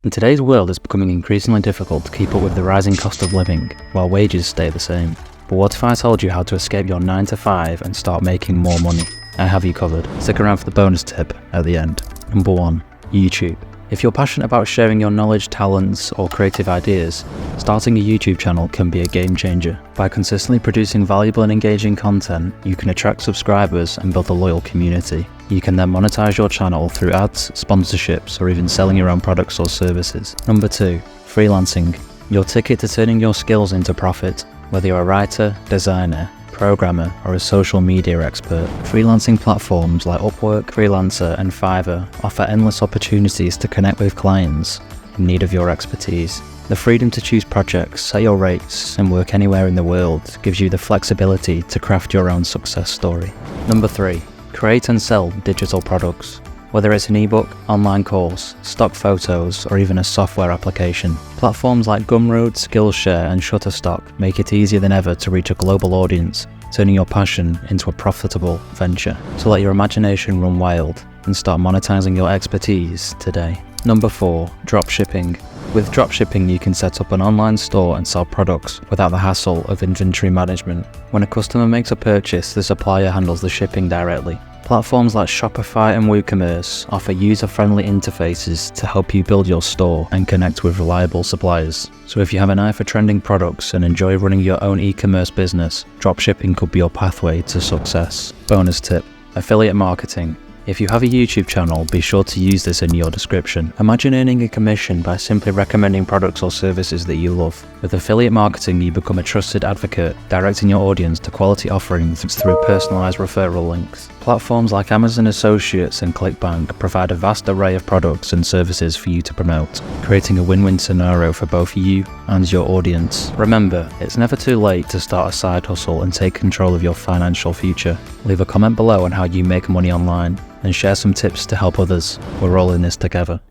In today's world, it's becoming increasingly difficult to keep up with the rising cost of living, while wages stay the same. But what if I told you how to escape your 9 to 5 and start making more money? I have you covered. Stick around for the bonus tip at the end. Number 1. YouTube. If you're passionate about sharing your knowledge, talents, or creative ideas, starting a YouTube channel can be a game changer. By consistently producing valuable and engaging content, you can attract subscribers and build a loyal community. You can then monetize your channel through ads, sponsorships, or even selling your own products or services. Number 2. Freelancing. Your ticket to turning your skills into profit. Whether you're a writer, designer, programmer, or a social media expert, freelancing platforms like Upwork, Freelancer, and Fiverr offer endless opportunities to connect with clients in need of your expertise. The freedom to choose projects, set your rates, and work anywhere in the world gives you the flexibility to craft your own success story. Number 3. Create and sell digital products. Whether it's an ebook, online course, stock photos, or even a software application, platforms like Gumroad, Skillshare, and Shutterstock make it easier than ever to reach a global audience, turning your passion into a profitable venture. So let your imagination run wild and start monetizing your expertise today. Number 4. Dropshipping. With dropshipping, you can set up an online store and sell products without the hassle of inventory management. When a customer makes a purchase, the supplier handles the shipping directly. Platforms like Shopify and WooCommerce offer user-friendly interfaces to help you build your store and connect with reliable suppliers. So if you have an eye for trending products and enjoy running your own e-commerce business, dropshipping could be your pathway to success. Bonus tip: affiliate marketing. If you have a YouTube channel, be sure to use this in your description. Imagine earning a commission by simply recommending products or services that you love. With affiliate marketing, you become a trusted advocate, directing your audience to quality offerings through personalized referral links. Platforms like Amazon Associates and ClickBank provide a vast array of products and services for you to promote, creating a win-win scenario for both you and your audience. Remember, it's never too late to start a side hustle and take control of your financial future. Leave a comment below on how you make money online and share some tips to help others. We're all in this together.